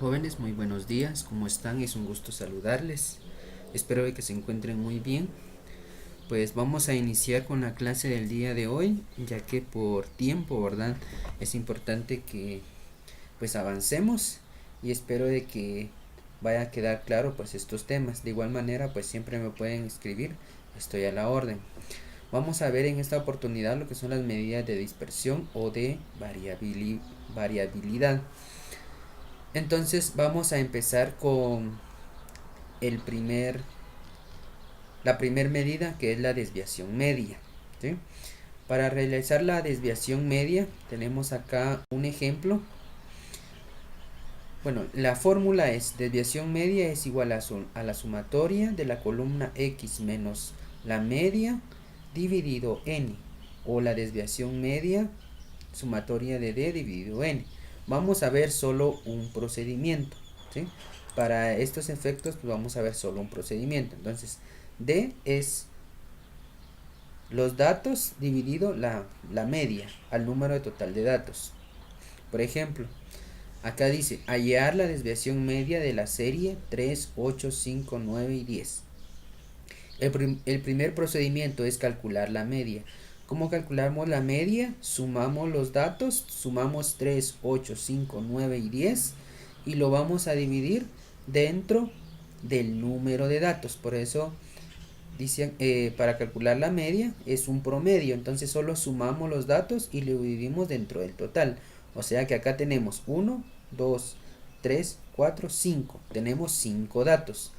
Jóvenes, muy buenos días, ¿cómo están? Es un gusto saludarles. Espero que se encuentren muy bien. Pues vamos a iniciar con la clase del día de hoy, ya que por tiempo, ¿verdad? Es importante que pues avancemos y espero de que vaya a quedar claro pues estos temas. De igual manera, pues siempre me pueden escribir, estoy a la orden. Vamos a ver en esta oportunidad lo que son las medidas de dispersión o de variabilidad. Entonces vamos a empezar con el primer, la primera medida, que es la desviación media, ¿sí? Para realizar la desviación media tenemos acá un ejemplo. Bueno, la fórmula es: desviación media es igual a la sumatoria de la columna x menos la media dividido n, o la desviación media sumatoria de d dividido n. Vamos a ver solo un procedimiento, ¿sí? Para estos efectos pues vamos a ver solo un procedimiento. Entonces d es los datos dividido la media al número total de datos. Por ejemplo, acá dice hallar la desviación media de la serie 3, 8, 5, 9 y 10. El primer procedimiento es calcular la media. ¿Cómo calculamos la media? Sumamos los datos, sumamos 3, 8, 5, 9 y 10 y lo vamos a dividir dentro del número de datos. Por eso dicen, para calcular la media es un promedio, entonces solo sumamos los datos y lo dividimos dentro del total. O sea que acá tenemos 1, 2, 3, 4, 5. Tenemos 5 datos.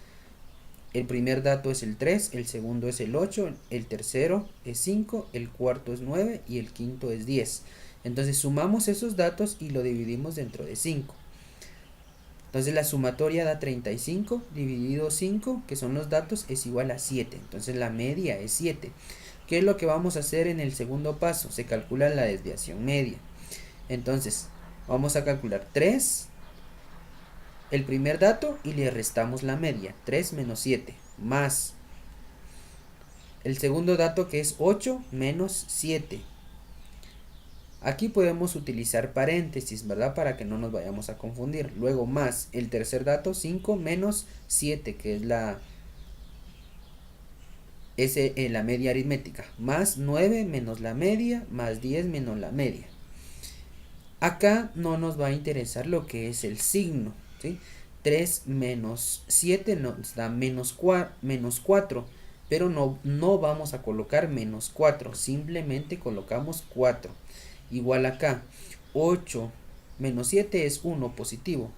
El primer dato es el 3, el segundo es el 8, el tercero es 5, el cuarto es 9 y el quinto es 10. Entonces sumamos esos datos y lo dividimos dentro de 5. Entonces la sumatoria da 35 dividido 5, que son los datos, es igual a 7. Entonces la media es 7. ¿Qué es lo que vamos a hacer en el segundo paso? Se calcula la desviación media. Entonces vamos a calcular 3, el primer dato, y le restamos la media. 3 menos 7, más el segundo dato, que es 8 menos 7. Aquí podemos utilizar paréntesis, ¿verdad? Para que no nos vayamos a confundir. Luego más el tercer dato, 5 menos 7, que es la media aritmética. Más 9 menos la media, más 10 menos la media. Acá no nos va a interesar lo que es el signo, ¿sí? 3 menos 7 nos da menos 4, pero no vamos a colocar menos 4, simplemente colocamos 4. Igual acá, 8 menos 7 es 1 positivo.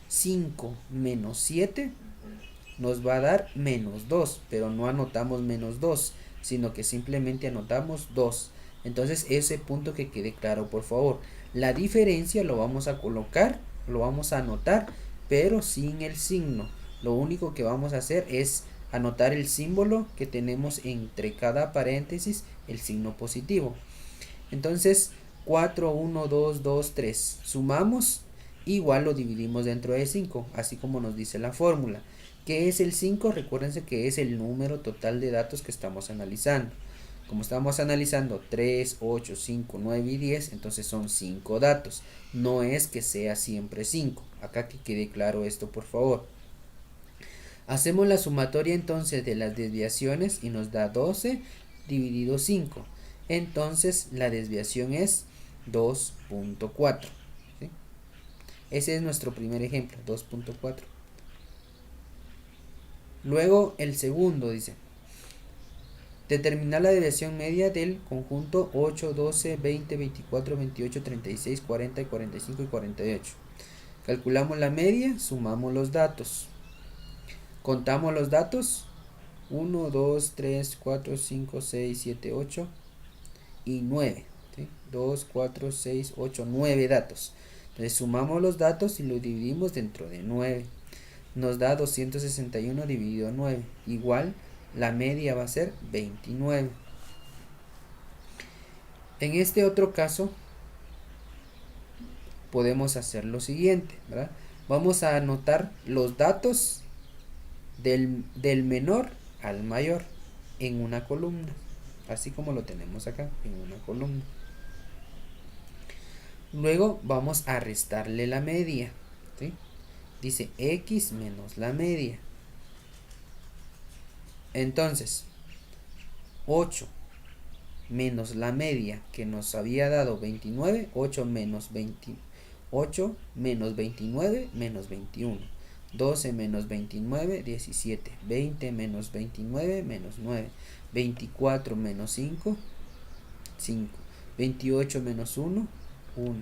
5 menos 7 nos va a dar menos 2, pero no anotamos menos 2, sino que simplemente anotamos 2. Entonces ese punto que quede claro, por favor. La diferencia lo vamos a colocar, lo vamos a anotar, pero sin el signo. Lo único que vamos a hacer es anotar el símbolo que tenemos entre cada paréntesis, el signo positivo. Entonces 4, 1, 2, 2, 3. Sumamos, igual lo dividimos dentro de 5, así como nos dice la fórmula. ¿Qué es el 5? Recuérdense que es el número total de datos que estamos analizando. Como estamos analizando 3, 8, 5, 9 y 10, entonces son 5 datos. No es que sea siempre 5. Acá que quede claro esto, por favor. Hacemos la sumatoria entonces de las desviaciones y nos da 12 dividido 5. Entonces la desviación es 2.4. ¿sí? Ese es nuestro primer ejemplo, 2.4. Luego el segundo dice: determinar la desviación media del conjunto 8, 12, 20, 24, 28, 36, 40, 45 y 48. Calculamos la media, sumamos los datos. Contamos los datos: 1, 2, 3, 4, 5, 6, 7, 8 y 9. ¿sí? 2, 4, 6, 8, 9 datos. Entonces sumamos los datos y los dividimos dentro de 9. Nos da 261 dividido 9. Igual la media va a ser 29. En este otro caso podemos hacer lo siguiente, ¿verdad? Vamos a anotar los datos del menor al mayor en una columna, así como lo tenemos acá, en una columna. Luego vamos a restarle la media, ¿sí? Dice x menos la media. Entonces, 8 menos la media que nos había dado 29, 8 menos 29 menos 21. 12 menos 29, 17. 20 menos 29 menos 9. 24 menos 5, 5. 28 menos 1, 1.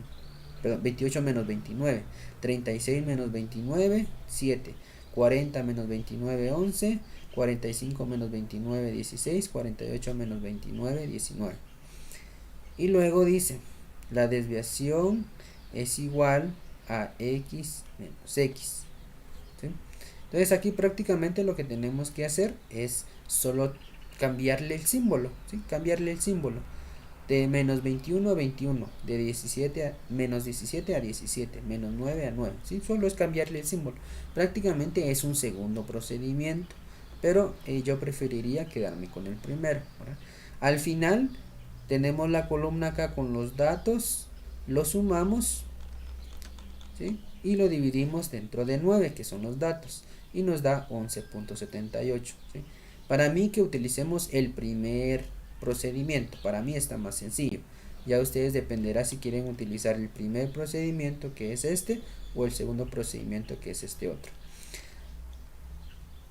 Perdón, 28 menos 29. 36 menos 29, 7. 40 menos 29, 11. 45 menos 29, 16. 48 menos 29, 19. Y luego dice, la desviación es igual a x menos x. ¿Sí? Entonces aquí prácticamente lo que tenemos que hacer es solo cambiarle el símbolo, ¿sí? Cambiarle el símbolo de menos 21 a 21, de 17 a, menos 17 a 17, menos 9 a 9, ¿sí? Solo es cambiarle el símbolo. Prácticamente es un segundo procedimiento, pero yo preferiría quedarme con el primero, ¿verdad? Al final tenemos la columna acá con los datos, lo sumamos, ¿sí? Y lo dividimos dentro de 9, que son los datos, y nos da 11.78, ¿sí? Para mí que utilicemos el primer procedimiento, para mí está más sencillo. Ya ustedes dependerá si quieren utilizar el primer procedimiento, que es este, o el segundo procedimiento, que es este otro.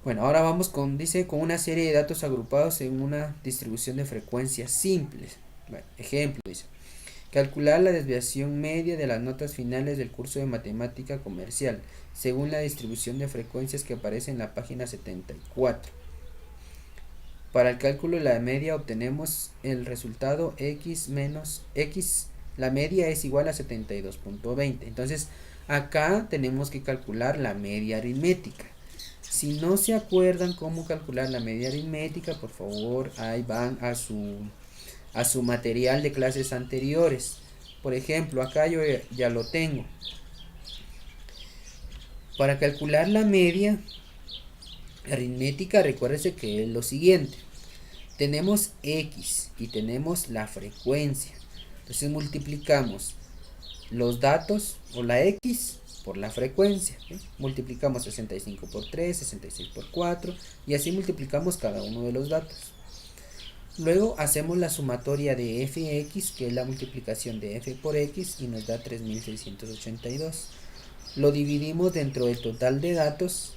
Bueno, ahora vamos con, dice, con una serie de datos agrupados en una distribución de frecuencias simples. Bueno, ejemplo, dice, calcular la desviación media de las notas finales del curso de matemática comercial, según la distribución de frecuencias que aparece en la página 74. Para el cálculo de la media obtenemos el resultado x menos x, la media es igual a 72.20. Entonces, acá tenemos que calcular la media aritmética. Si no se acuerdan cómo calcular la media aritmética, por favor, ahí van a su material de clases anteriores. Por ejemplo, acá yo ya lo tengo. Para calcular la media aritmética, recuérdense que es lo siguiente. Tenemos x y tenemos la frecuencia. Entonces multiplicamos los datos o la x por la frecuencia, ¿sí? Multiplicamos 65 por 3, 66 por 4 y así multiplicamos cada uno de los datos. Luego hacemos la sumatoria de fx, que es la multiplicación de f por x, y nos da 3682. Lo dividimos dentro del total de datos,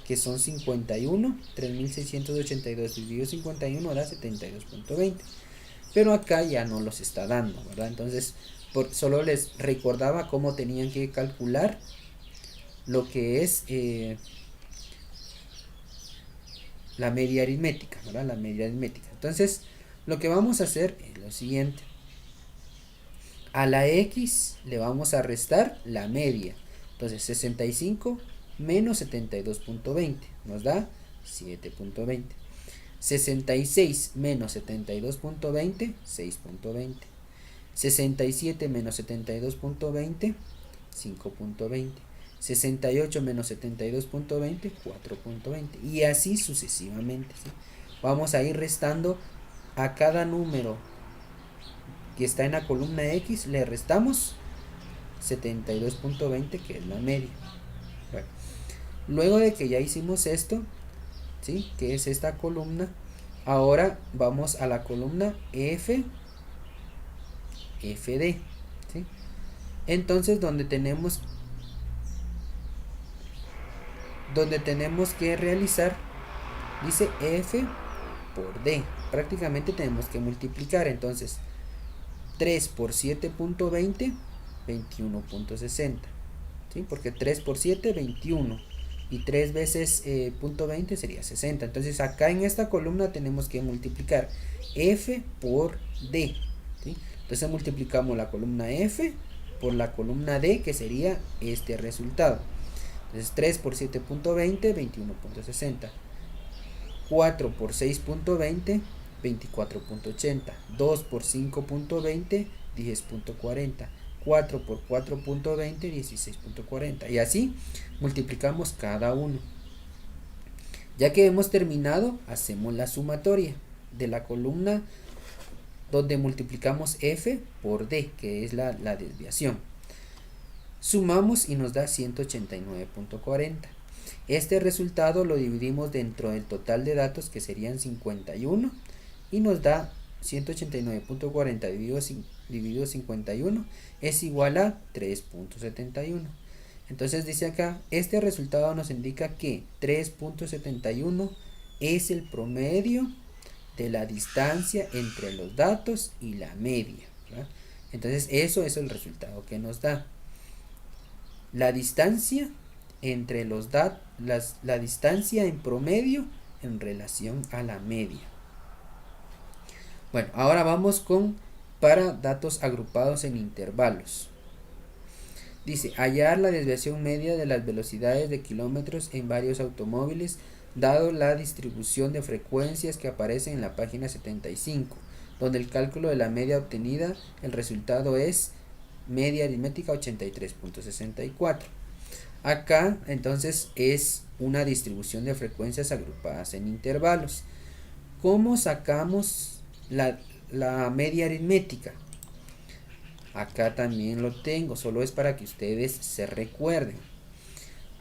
que son 51. 3682 dividido 51 da 72.20. Pero acá ya no los está dando, ¿verdad? Entonces, solo les recordaba cómo tenían que calcular lo que es la media aritmética, ¿verdad? La media aritmética. Entonces, lo que vamos a hacer es lo siguiente. A la x le vamos a restar la media. Entonces, 65 menos 72.20 nos da 7.20. 66 menos 72.20, 6.20. 67 menos 72.20, 5.20. 68 menos 72.20, 4.20. Y así sucesivamente, ¿sí? Vamos a ir restando a cada número que está en la columna X, le restamos 72.20, que es la media. Bueno, luego de que ya hicimos esto, ¿sí? Que es esta columna, ahora vamos a la columna FD, ¿sí? Entonces donde tenemos que realizar, dice F por D, prácticamente tenemos que multiplicar. Entonces 3 por 7.20, 21.60, ¿sí? Porque 3 por 7, 21, y 3 veces punto 20 sería 60. Entonces acá en esta columna tenemos que multiplicar F por D, ¿sí? Entonces multiplicamos la columna F por la columna D, que sería este resultado. Entonces 3 por 7.20, 21.60. 4 por 6.20, 24.80. 2 por 5.20, 10.40. 4 por 4.20, 16.40. Y así multiplicamos cada uno. Ya que hemos terminado, hacemos la sumatoria de la columna donde multiplicamos F por D, que es la desviación. Sumamos y nos da 189.40. Este resultado lo dividimos dentro del total de datos, que serían 51, y nos da 189.40 dividido 51 es igual a 3.71. Entonces dice acá, este resultado nos indica que 3.71 es el promedio de la distancia entre los datos y la media, ¿verdad? Entonces eso es el resultado que nos da. La distancia entre los datos, la distancia en promedio en relación a la media. Bueno, ahora vamos para datos agrupados en intervalos. Dice, hallar la desviación media de las velocidades de kilómetros en varios automóviles, dado la distribución de frecuencias que aparece en la página 75, donde el cálculo de la media obtenida, el resultado es media aritmética 83.64. Acá entonces es una distribución de frecuencias agrupadas en intervalos. ¿Cómo sacamos la media aritmética? Acá también lo tengo, solo es para que ustedes se recuerden.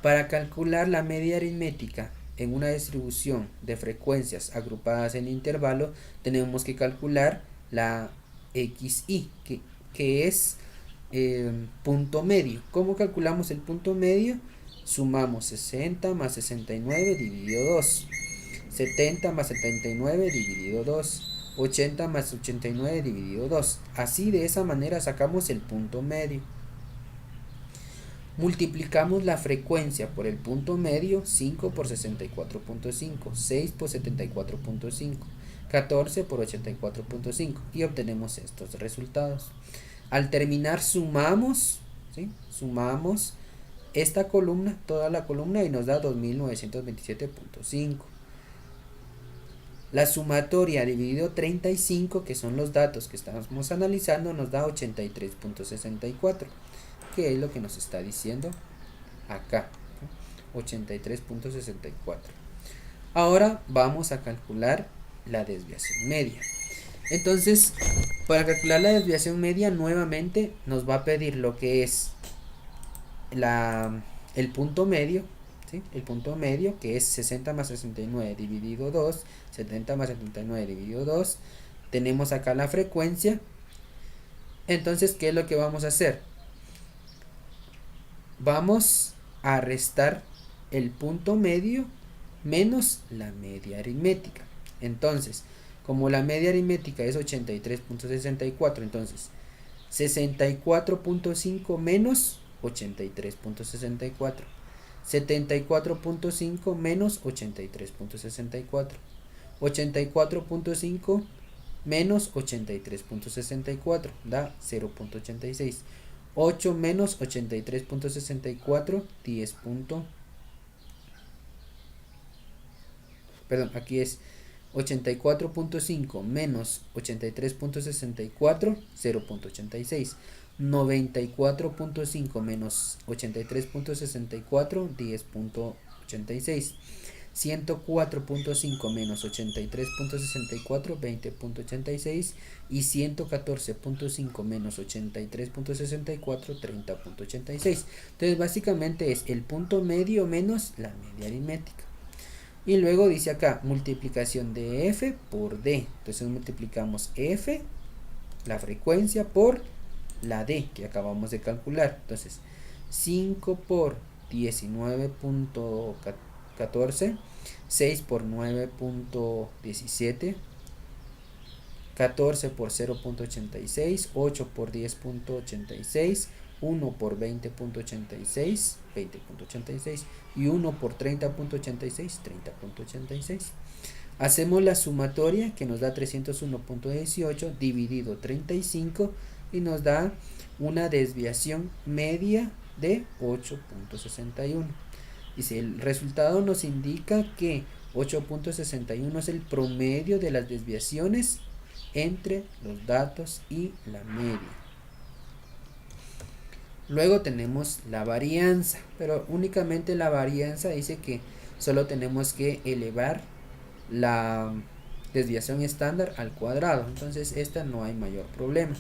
Para calcular la media aritmética en una distribución de frecuencias agrupadas en intervalo, tenemos que calcular la XI, que es punto medio. ¿Cómo calculamos el punto medio? Sumamos 60 más 69 dividido 2, 70 más 79 dividido 2, 80 más 89 dividido 2. Así, de esa manera sacamos el punto medio. Multiplicamos la frecuencia por el punto medio, 5 por 64.5, 6 por 74.5, 14 por 84.5, y obtenemos estos resultados. Al terminar sumamos, ¿sí? Sumamos esta columna, toda la columna, y nos da 2927.5. La sumatoria dividido 35, que son los datos que estamos analizando, nos da 83.64, que es lo que nos está diciendo acá, 83.64. Ahora vamos a calcular la desviación media. Entonces, para calcular la desviación media, nuevamente nos va a pedir lo que es el punto medio, ¿sí? El punto medio, que es 60 más 69 dividido 2, 70 más 79 dividido 2. Tenemos acá la frecuencia. Entonces, ¿qué es lo que vamos a hacer? Vamos a restar el punto medio menos la media aritmética. Entonces, como la media aritmética es 83.64, entonces 64.5 menos 83.64, 74.5 menos 83.64, 84.5 menos 83.64 da 0.86. 8 menos 83.64, 10. Perdón, aquí es 84.5 menos 83.64, 0.86. 94.5 menos 83.64, 10.86. 104.5 menos 83.64, 20.86. Y 114.5 menos 83.64, 30.86. Entonces básicamente es el punto medio menos la media aritmética. Y luego dice acá multiplicación de F por D. Entonces multiplicamos F, la frecuencia, por la D que acabamos de calcular. Entonces 5 por 19.14, 6 por 9.17, 14 por 0.86, 8 por 10.86, 1 por 20.86, 20.86, y 1 por 30.86, 30.86. Hacemos la sumatoria, que nos da 301.18 dividido 35, y nos da una desviación media de 8.61. Dice, el resultado nos indica que 8.61 es el promedio de las desviaciones entre los datos y la media. Luego tenemos la varianza, pero únicamente la varianza dice que solo tenemos que elevar la desviación estándar al cuadrado. Entonces esta no hay mayor problema.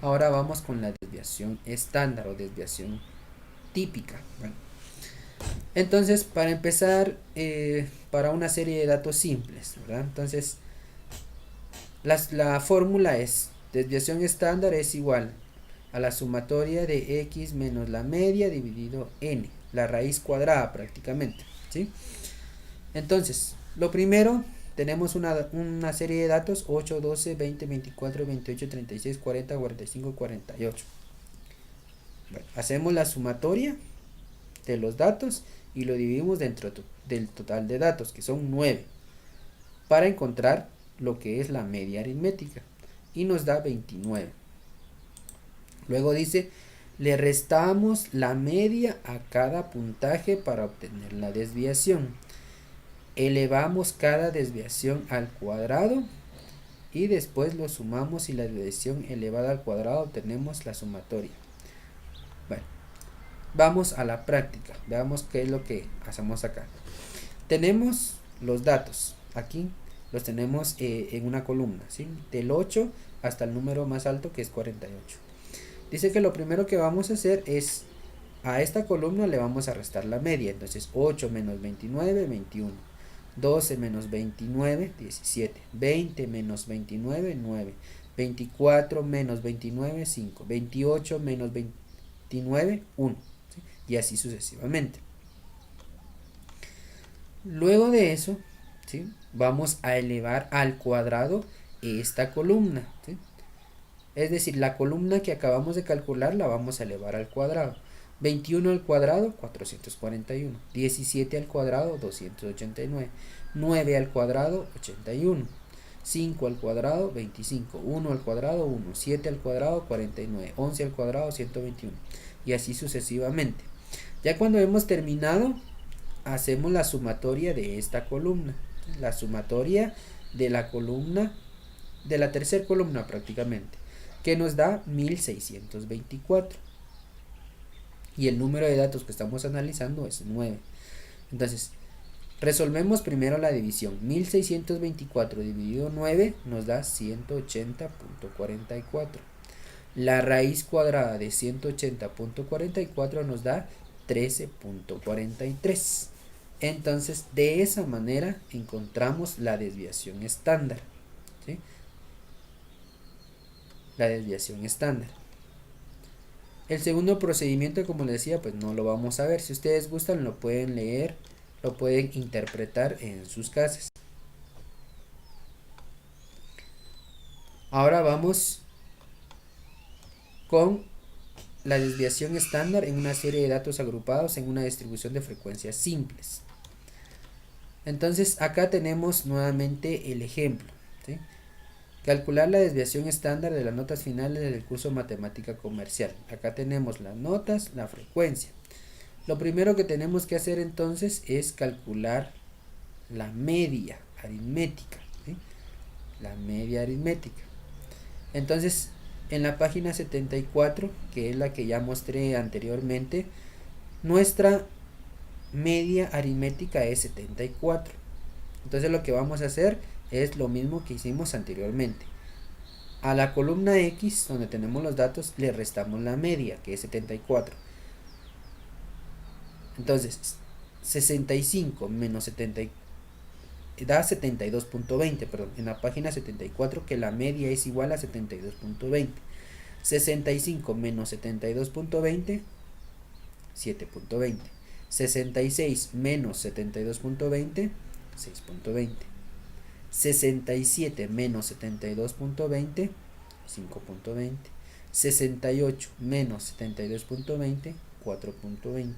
Ahora vamos con la desviación estándar o desviación típica. Bueno, entonces, para empezar, para una serie de datos simples, ¿verdad? Entonces, la fórmula es, desviación estándar es igual a la sumatoria de x menos la media dividido n, la raíz cuadrada prácticamente, ¿sí? Entonces, lo primero, tenemos una serie de datos, 8, 12, 20, 24, 28, 36, 40, 45, 48. Bueno, hacemos la sumatoria de los datos y lo dividimos dentro del total de datos, que son 9, para encontrar lo que es la media aritmética, y nos da 29. Luego dice, le restamos la media a cada puntaje para obtener la desviación. Elevamos cada desviación al cuadrado y después lo sumamos y la desviación elevada al cuadrado obtenemos la sumatoria. Bueno, vamos a la práctica. Veamos qué es lo que hacemos acá. Tenemos los datos. Aquí los tenemos en una columna, ¿sí? Del 8 hasta el número más alto, que es 48. Dice que lo primero que vamos a hacer es, a esta columna le vamos a restar la media. Entonces 8 menos 29, 21. 12 menos 29, 17. 20 menos 29, 9. 24 menos 29, 5. 28 menos 29, 1. ¿Sí? Y así sucesivamente. Luego de eso, ¿sí?, vamos a elevar al cuadrado esta columna, ¿sí? Es decir, la columna que acabamos de calcular la vamos a elevar al cuadrado. 21 al cuadrado, 441. 17 al cuadrado, 289. 9 al cuadrado, 81. 5 al cuadrado, 25. 1 al cuadrado, 1. 7 al cuadrado, 49. 11 al cuadrado, 121. Y así sucesivamente. Ya cuando hemos terminado, hacemos la sumatoria de esta columna. La sumatoria de la columna, de la tercera columna prácticamente, que nos da 1624. Y el número de datos que estamos analizando es 9. Entonces, resolvemos primero la división. 1624 dividido 9 nos da 180.44. La raíz cuadrada de 180.44 nos da 13.43. Entonces, de esa manera encontramos la desviación estándar, ¿sí? La desviación estándar. El segundo procedimiento, como les decía, pues no lo vamos a ver. Si ustedes gustan, lo pueden leer, lo pueden interpretar en sus casas. Ahora vamos con la desviación estándar en una serie de datos agrupados en una distribución de frecuencias simples. Entonces, acá tenemos nuevamente el ejemplo, ¿sí? Calcular la desviación estándar de las notas finales del curso Matemática Comercial. Acá tenemos las notas, la frecuencia. Lo primero que tenemos que hacer entonces es calcular la media aritmética, ¿sí? La media aritmética. Entonces, en la página 74, que es la que ya mostré anteriormente, nuestra media aritmética es 74. Entonces lo que vamos a hacer es lo mismo que hicimos anteriormente. A la columna X, donde tenemos los datos, le restamos la media, que es 74. Entonces, 65 menos 70 da 72.20, perdón, en la página 74, que la media es igual a 72.20. 65 menos 72.20, 7.20. 66 menos 72.20, 6.20. 67 menos 72.20, 5.20. 68 menos 72.20, 4.20.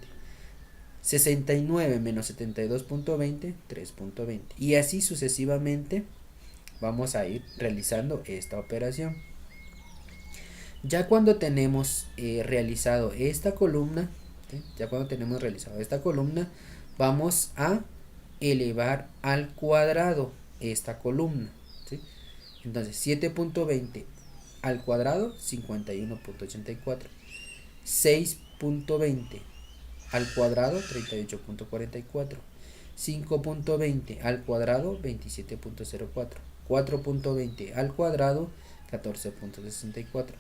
69 menos 72.20, 3.20. Y así sucesivamente vamos a ir realizando esta operación. Ya cuando tenemos realizado esta columna, ¿sí? Vamos a elevar al cuadrado esta columna, ¿sí? Entonces 7.20 al cuadrado, 51.84. 6.20 al cuadrado, 38.44. 5.20 al cuadrado, 27.04. 4.20 al cuadrado, 14.64.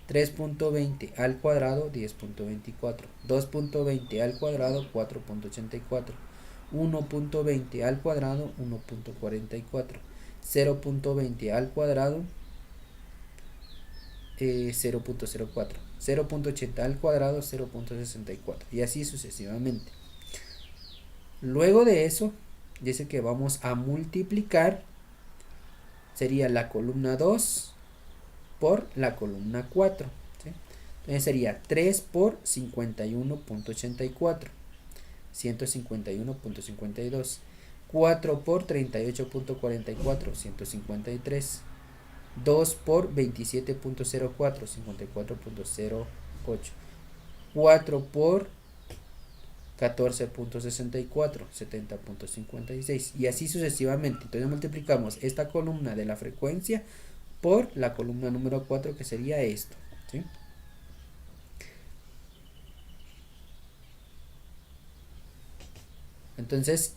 3.20 al cuadrado, 10.24. 2.20 al cuadrado, 4.84. 1.20 al cuadrado, 1.44. 0.20 al cuadrado, 0.04. 0.80 al cuadrado, 0.64. Y así sucesivamente. Luego de eso, dice que vamos a multiplicar. Sería la columna 2 por la columna 4. ¿Sí? Entonces sería 3 por 51.84. 151.52. 4 por 38.44. 153. 2 por 27.04. 54.08. 4 por 14.64, 70.56 y así sucesivamente. Entonces multiplicamos esta columna de la frecuencia por la columna número 4, que sería esto, ¿sí? Entonces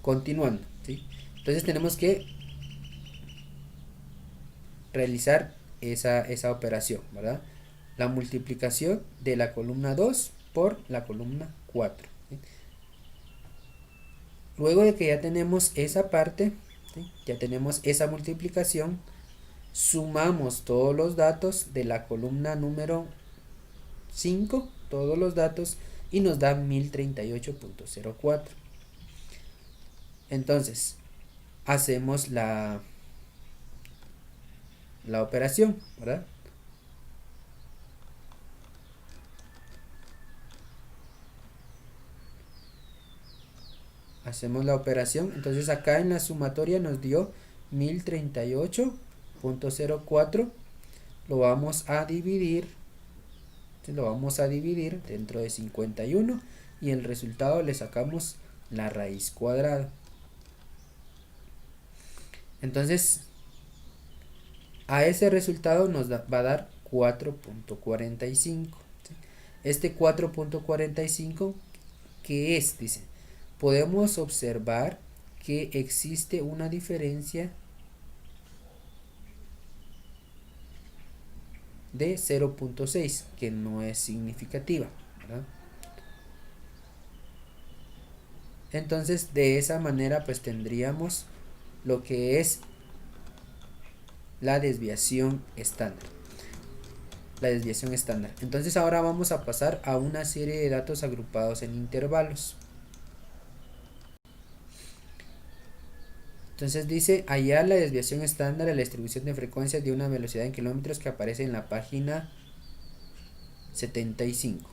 continuando, ¿sí? Entonces tenemos que realizar esa operación, ¿verdad? La multiplicación de la columna 2 por la columna 4. ¿Sí? Luego de que ya tenemos esa parte, ¿sí? Ya tenemos esa multiplicación, sumamos todos los datos de la columna número 5, todos los datos, y nos da 1038.04. Entonces, hacemos la operación, ¿verdad? Hacemos la operación. Entonces acá en la sumatoria nos dio 1038.04. Lo vamos a dividir. Lo vamos a dividir dentro de 51 y el resultado le sacamos la raíz cuadrada. Entonces a ese resultado nos va a dar 4.45. ¿Sí? Este 4.45, ¿qué es? Dice, podemos observar que existe una diferencia de 0.6, que no es significativa, ¿verdad? Entonces de esa manera pues tendríamos lo que es la desviación estándar. La desviación estándar. Entonces ahora vamos a pasar a una serie de datos agrupados en intervalos. Entonces dice, hallar la desviación estándar de la distribución de frecuencias de una velocidad en kilómetros, que aparece en la página 75.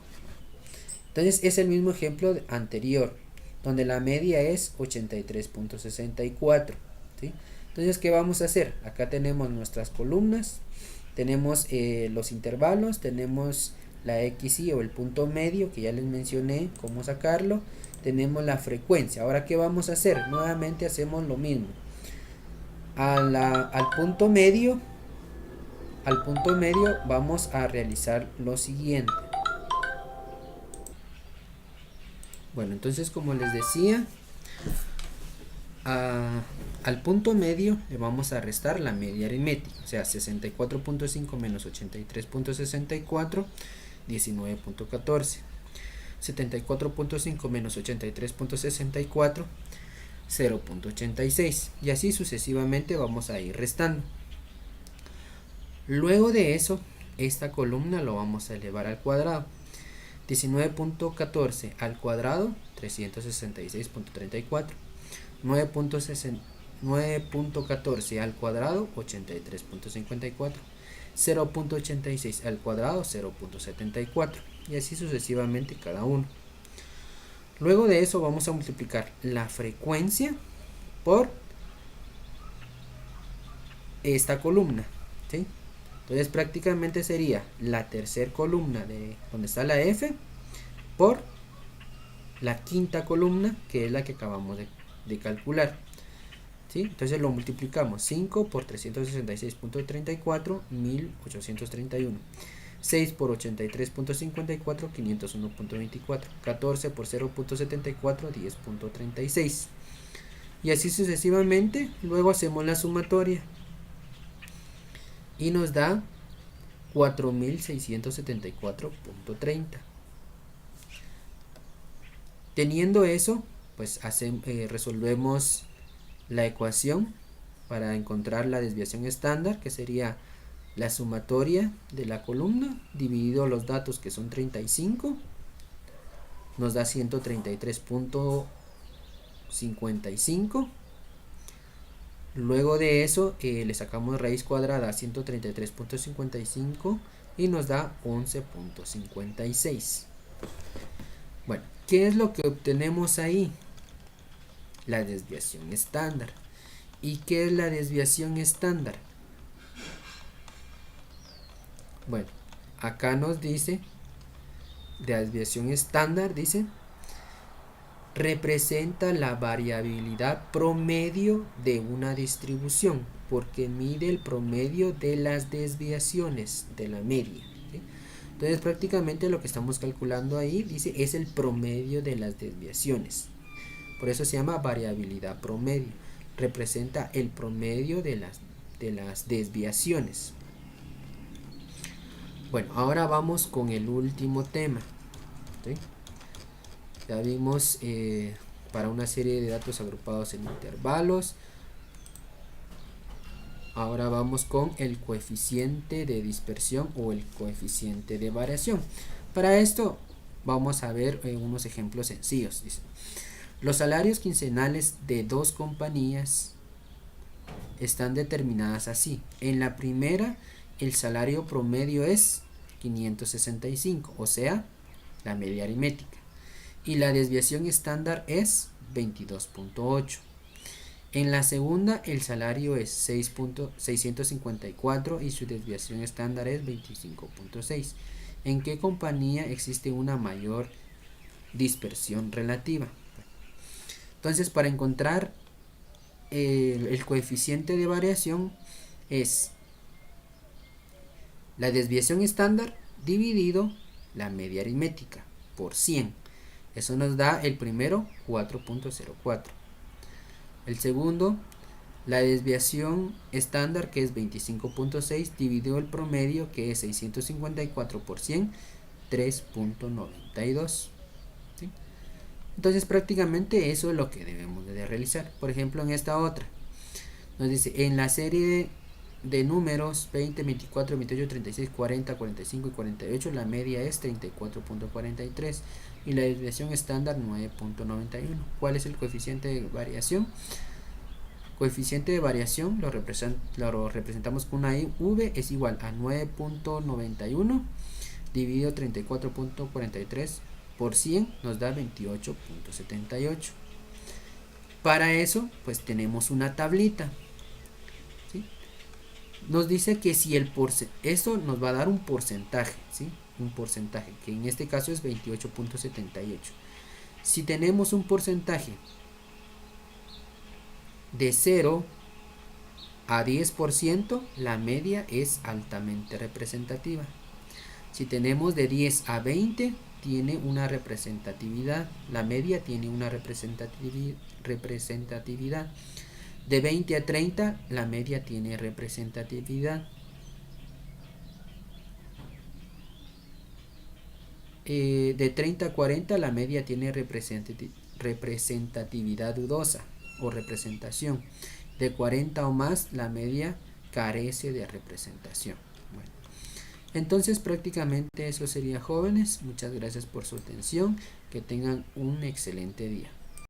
Entonces es el mismo ejemplo anterior, donde la media es 83.64. ¿sí? Entonces, ¿qué vamos a hacer? Acá tenemos nuestras columnas, tenemos los intervalos, tenemos la XY o el punto medio, que ya les mencioné cómo sacarlo, tenemos la frecuencia. Ahora, ¿qué vamos a hacer? Nuevamente hacemos lo mismo. Al punto medio vamos a realizar lo siguiente. Bueno, entonces como les decía, al punto medio le vamos a restar la media aritmética, o sea, 64.5 menos 83.64, 19.14. 74.5 menos 83.64, 0.86. Y así sucesivamente vamos a ir restando. Luego de eso, esta columna lo vamos a elevar al cuadrado. 19.14 al cuadrado, 366.34. 9.14 al cuadrado, 83.54. 0.86 al cuadrado, 0.74. Y así sucesivamente cada uno. Luego de eso vamos a multiplicar la frecuencia por esta columna, ¿sí? Entonces prácticamente sería la tercera columna de donde está la F por la quinta columna, que es la que acabamos de calcular, ¿sí? Entonces lo multiplicamos. 5 por 366.34, 1831. 6 por 83.54, 501.24. 14 por 0.74, 10.36. Y así sucesivamente. Luego hacemos la sumatoria y nos da 4.674.30. Teniendo eso, pues resolvemos la ecuación para encontrar la desviación estándar, que sería la sumatoria de la columna dividido los datos, que son 35, nos da 133.55. Luego de eso le sacamos raíz cuadrada a 133.55 y nos da 11.56. Bueno, ¿qué es lo que obtenemos ahí? La desviación estándar. ¿Y qué es la desviación estándar? Bueno, acá nos dice, de desviación estándar, dice, representa la variabilidad promedio de una distribución, porque mide el promedio de las desviaciones de la media, ¿sí? Entonces prácticamente lo que estamos calculando ahí, dice, es el promedio de las desviaciones. Por eso se llama variabilidad promedio. Representa el promedio de las desviaciones. Bueno, ahora vamos con el último tema, ¿sí? Ya vimos para una serie de datos agrupados en intervalos. Ahora vamos con el coeficiente de dispersión o el coeficiente de variación. Para esto vamos a ver unos ejemplos sencillos. Dice, los salarios quincenales de dos compañías están determinadas así. En la primera, el salario promedio es 565, o sea, la media aritmética. Y la desviación estándar es 22.8. En la segunda, el salario es 654 y su desviación estándar es 25.6. ¿En qué compañía existe una mayor dispersión relativa? Entonces, para encontrar el coeficiente de variación es la desviación estándar dividido la media aritmética por 100. Eso nos da el primero 4.04. El segundo, la desviación estándar, que es 25.6, dividido el promedio, que es 654 por 100, 3.92. ¿Sí? Entonces prácticamente eso es lo que debemos de realizar. Por ejemplo, en esta otra nos dice, en la serie de números 20, 24, 28, 36, 40, 45 y 48, la media es 34.43 y la desviación estándar 9.91. ¿Cuál es el coeficiente de variación? Coeficiente de variación lo representamos con una V, es igual a 9.91 dividido 34.43 por 100, nos da 28.78. Para eso, pues tenemos una tablita, ¿sí? Nos dice que si esto nos va a dar un porcentaje, ¿sí? Un porcentaje, que en este caso es 28.78. Si tenemos un porcentaje de 0 a 10%, la media es altamente representativa. Si tenemos de 10 a 20, tiene una representatividad. La media tiene una representatividad. De 20 a 30, la media tiene representatividad. De 30 a 40, la media tiene representatividad dudosa o representación. De 40 o más, la media carece de representación. Bueno, entonces prácticamente eso sería, jóvenes. Muchas gracias por su atención. Que tengan un excelente día.